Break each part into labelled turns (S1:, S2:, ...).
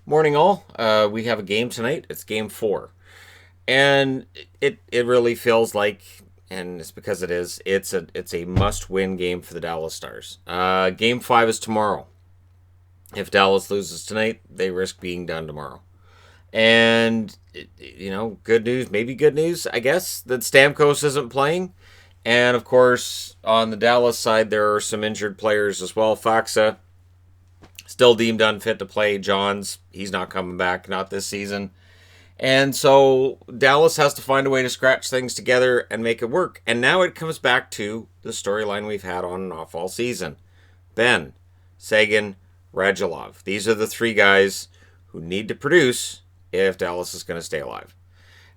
S1: Morning, all. We have a game tonight. It's game 4. And it really feels like, and it's because it is, it's a must-win game for the Dallas Stars. Game 5 is tomorrow. If Dallas loses tonight, they risk being done tomorrow. And, good news, maybe good news, I guess, that Stamkos isn't playing. And, of course, on the Dallas side, there are some injured players as well. Faxa, still deemed unfit to play. Johns, he's not coming back, not this season. And so Dallas has to find a way to scratch things together and make it work. And now it comes back to the storyline we've had on and off all season. Benn, Seguin, Radulov. These are the three guys who need to produce if Dallas is going to stay alive.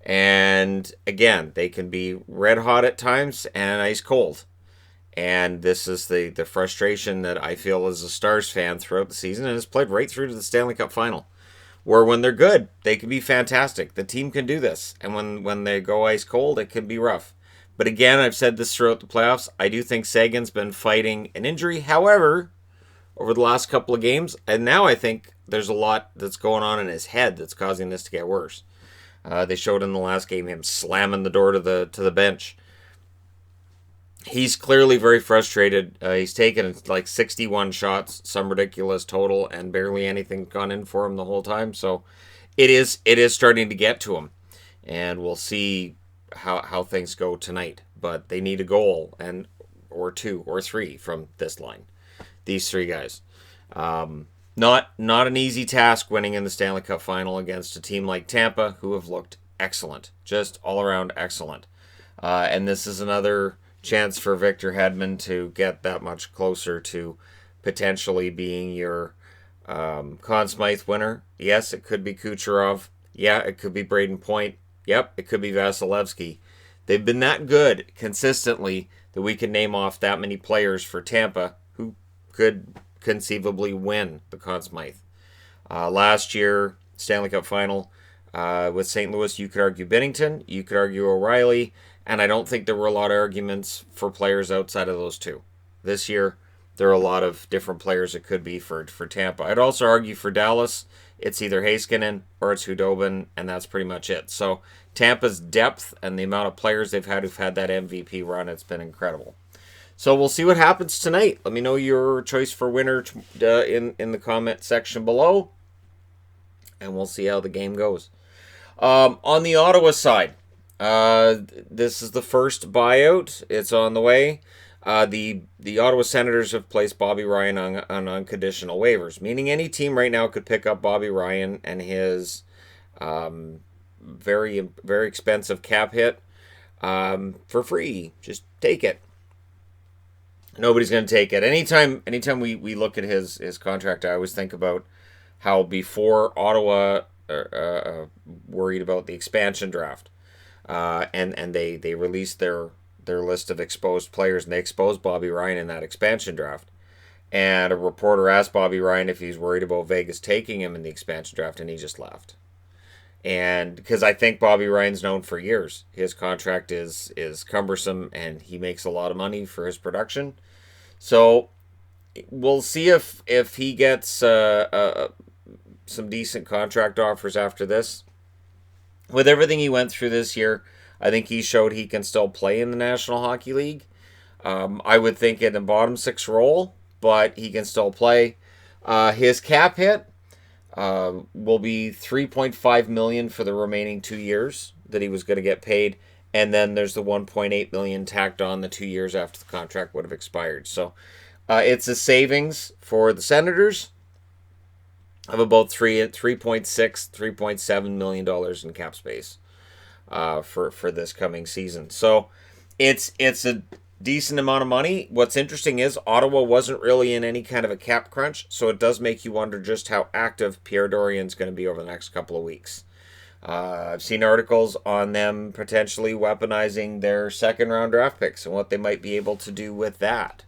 S1: And again, they can be red hot at times and ice cold. And this is the frustration that I feel as a Stars fan throughout the season, and it's played right through to the Stanley Cup final. Where when they're good, they can be fantastic. The team can do this. And when they go ice cold, it can be rough. But again, I've said this throughout the playoffs. I do think Sagan's been fighting an injury. However, over the last couple of games, and now I think there's a lot that's going on in his head that's causing this to get worse. They showed in the last game him slamming the door to the bench. He's clearly very frustrated. He's taken like 61 shots, some ridiculous total, and barely anything gone in for him the whole time. So it is starting to get to him, and we'll see how things go tonight. But they need a goal or two or three from this line. These three guys. Not an easy task winning in the Stanley Cup final against a team like Tampa, who have looked excellent, just all around excellent. And this is another chance for Victor Hedman to get that much closer to potentially being your Conn Smythe winner. Yes, it could be Kucherov. Yeah, it could be Braden Point. Yep, it could be Vasilevsky. They've been that good consistently that we can name off that many players for Tampa who could conceivably win the Conn Smythe. Last year, Stanley Cup final with St. Louis, you could argue Binnington, you could argue O'Reilly, and I don't think there were a lot of arguments for players outside of those two. This year, there are a lot of different players it could be for Tampa. I'd also argue for Dallas, it's either Heiskanen or it's Hudobin, and that's pretty much it. So Tampa's depth and the amount of players they've had who've had that MVP run, it's been incredible. So we'll see what happens tonight. Let me know your choice for winner in the comment section below, and we'll see how the game goes. On the Ottawa side, this is the first buyout. It's on the way. The Ottawa Senators have placed Bobby Ryan on unconditional waivers, meaning any team right now could pick up Bobby Ryan and his very, very expensive cap hit for free. Just take it. Nobody's going to take it. Anytime we look at his contract, I always think about how before Ottawa worried about the expansion draft, and they released their list of exposed players, and they exposed Bobby Ryan in that expansion draft. And a reporter asked Bobby Ryan if he's worried about Vegas taking him in the expansion draft, and he just laughed. And because I think Bobby Ryan's known for years, his contract is cumbersome, and he makes a lot of money for his production. So we'll see if he gets some decent contract offers after this. With everything he went through this year, I think he showed he can still play in the National Hockey League. I would think in a bottom six role, but he can still play. His cap hit will be $3.5 million for the remaining 2 years that he was going to get paid. And then there's the $1.8 million tacked on the 2 years after the contract would have expired. So it's a savings for the Senators of about $3.6, $3.7 million in cap space for this coming season. So it's a decent amount of money. What's interesting is Ottawa wasn't really in any kind of a cap crunch, so it does make you wonder just how active Pierre Dorian's going to be over the next couple of weeks. I've seen articles on them potentially weaponizing their second-round draft picks and what they might be able to do with that.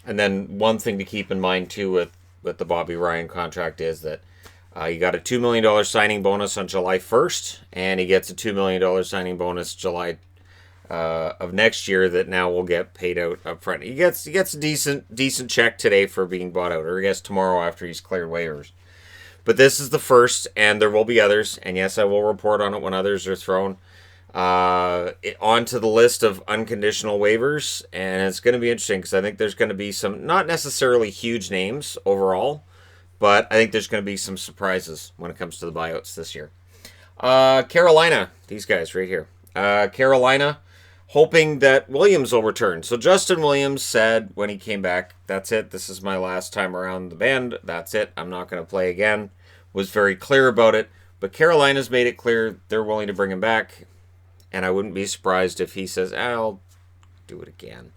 S1: And then one thing to keep in mind, too, with the Bobby Ryan contract is that you got a $2 million signing bonus on July 1st, and he gets a $2 million signing bonus July of next year that now will get paid out up front. He gets a decent check today for being bought out, or I guess tomorrow after he's cleared waivers. But this is the first, and there will be others. And yes, I will report on it when others are thrown onto the list of unconditional waivers. And it's going to be interesting because I think there's going to be some, not necessarily huge names overall, but I think there's going to be some surprises when it comes to the buyouts this year. Carolina, these guys right here. Carolina, hoping that Williams will return. So Justin Williams said when he came back, that's it. This is my last time around the bend. That's it. I'm not going to play again. Was very clear about it. But Carolina's made it clear they're willing to bring him back. And I wouldn't be surprised if he says, I'll do it again.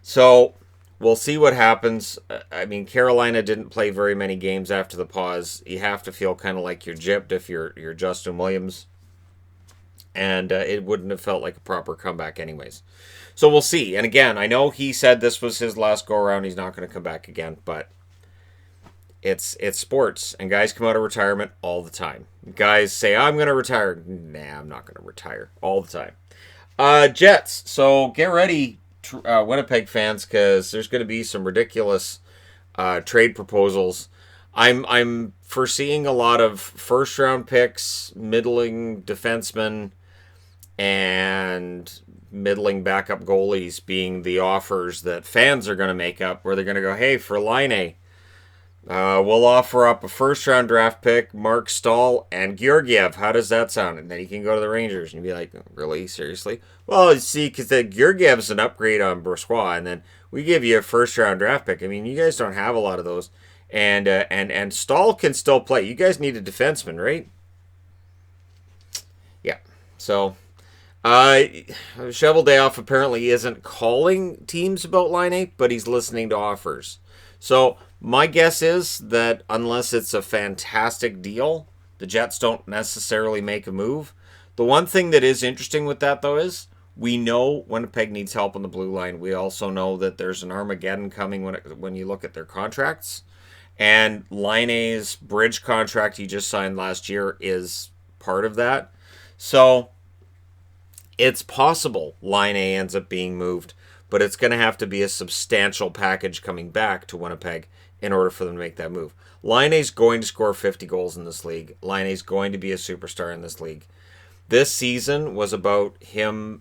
S1: So we'll see what happens. I mean, Carolina didn't play very many games after the pause. You have to feel kind of like you're gypped if you're Justin Williams. And it wouldn't have felt like a proper comeback anyways. So we'll see. And again, I know he said this was his last go-around. He's not going to come back again. But it's sports. And guys come out of retirement all the time. Guys say, I'm going to retire. Nah, I'm not going to retire. All the time. Jets. So get ready, Winnipeg fans, because there's going to be some ridiculous trade proposals. I'm foreseeing a lot of first-round picks, middling defensemen, and middling backup goalies being the offers that fans are going to make up, where they're going to go, hey, for Laine, we'll offer up a first-round draft pick, Mark Stahl, and Georgiev. How does that sound? And then he can go to the Rangers. And you'd be like, really? Seriously? Well, see, because Georgiev's an upgrade on Brossoit, and then we give you a first-round draft pick. I mean, you guys don't have a lot of those. And Stahl can still play. You guys need a defenseman, right? Yeah. So, Cheveldayoff apparently isn't calling teams about Laine, but he's listening to offers. So, my guess is that unless it's a fantastic deal, the Jets don't necessarily make a move. The one thing that is interesting with that, though, is we know Winnipeg needs help on the blue line. We also know that there's an Armageddon coming when you look at their contracts. And Laine's bridge contract he just signed last year is part of that. So it's possible Laine ends up being moved, but it's going to have to be a substantial package coming back to Winnipeg in order for them to make that move. Laine's going to score 50 goals in this league. Laine's going to be a superstar in this league. This season was about him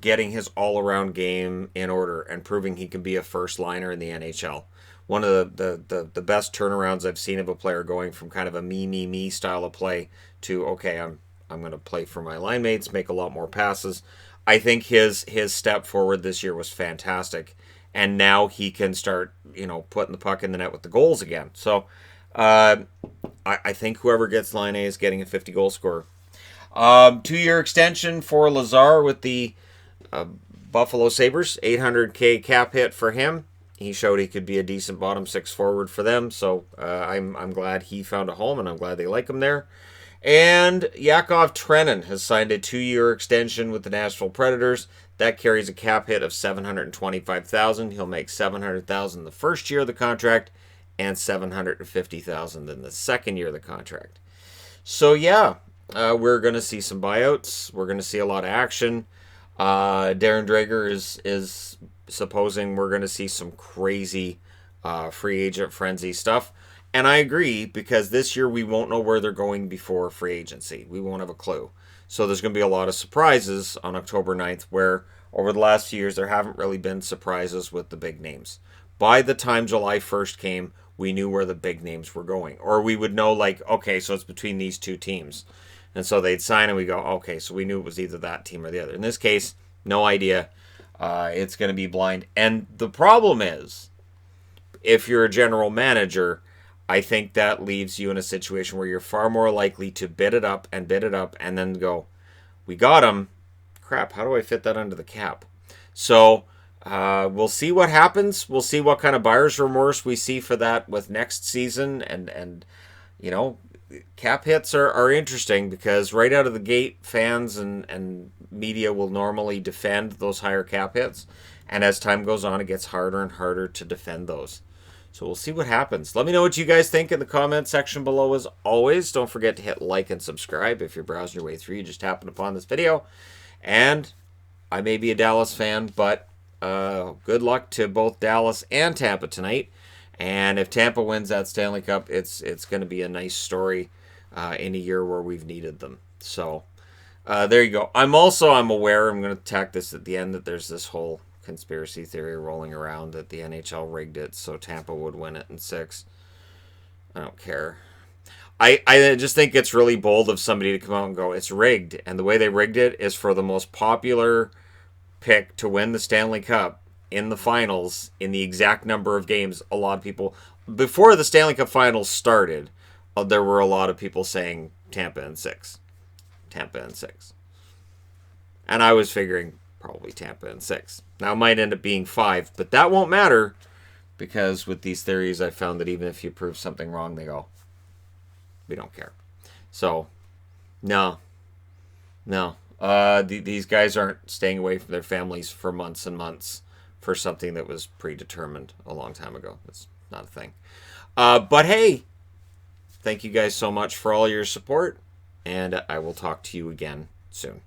S1: getting his all-around game in order and proving he can be a first liner in the NHL. One of the best turnarounds I've seen of a player going from kind of a me style of play to, okay, I'm going to play for my line mates, make a lot more passes. I think his step forward this year was fantastic. And now he can start, putting the puck in the net with the goals again. So I think whoever gets Laine is getting a 50-goal scorer. 2-year extension for Lazar with the Buffalo Sabres. $800K cap hit for him. He showed he could be a decent bottom six forward for them, so I'm glad he found a home, and I'm glad they like him there. And Yakov Trenin has signed a 2-year extension with the Nashville Predators. That carries a cap hit of $725,000. He'll make $700,000 the first year of the contract, and $750,000 in the second year of the contract. So yeah, we're going to see some buyouts. We're going to see a lot of action. Darren Dreger is supposing we're going to see some crazy free agent frenzy stuff. And I agree, because this year we won't know where they're going before free agency. We won't have a clue. So there's going to be a lot of surprises on October 9th, where over the last few years there haven't really been surprises with the big names. By the time July 1st came, we knew where the big names were going. Or we would know, like, okay, so it's between these two teams. And so they'd sign and we go, okay, so we knew it was either that team or the other. In this case, no idea. It's going to be blind. And the problem is, if you're a general manager, I think that leaves you in a situation where you're far more likely to bid it up, and then go, we got him. Crap, how do I fit that under the cap? So we'll see what happens. We'll see what kind of buyer's remorse we see for that with next season. And cap hits are interesting, because right out of the gate, fans and media will normally defend those higher cap hits. And as time goes on, it gets harder and harder to defend those. So we'll see what happens. Let me know what you guys think in the comment section below. As always, don't forget to hit like and subscribe if you're browsing your way through. You just happened upon this video. And I may be a Dallas fan, but good luck to both Dallas and Tampa tonight. And if Tampa wins that Stanley Cup, it's going to be a nice story in a year where we've needed them. So there you go. I'm aware, I'm going to tack this at the end, that there's this whole conspiracy theory rolling around that the NHL rigged it so Tampa would win it in 6. I don't care. I just think it's really bold of somebody to come out and go, it's rigged. And the way they rigged it is for the most popular pick to win the Stanley Cup in the finals in the exact number of games. A lot of people, before the Stanley Cup finals started, there were a lot of people saying Tampa in 6. Tampa in 6. And I was figuring probably Tampa in 6. Now it might end up being 5, but that won't matter, because with these theories I found that even if you prove something wrong, they go, we don't care. So, no. These guys aren't staying away from their families for months and months for something that was predetermined a long time ago. That's not a thing. But hey, thank you guys so much for all your support, and I will talk to you again soon.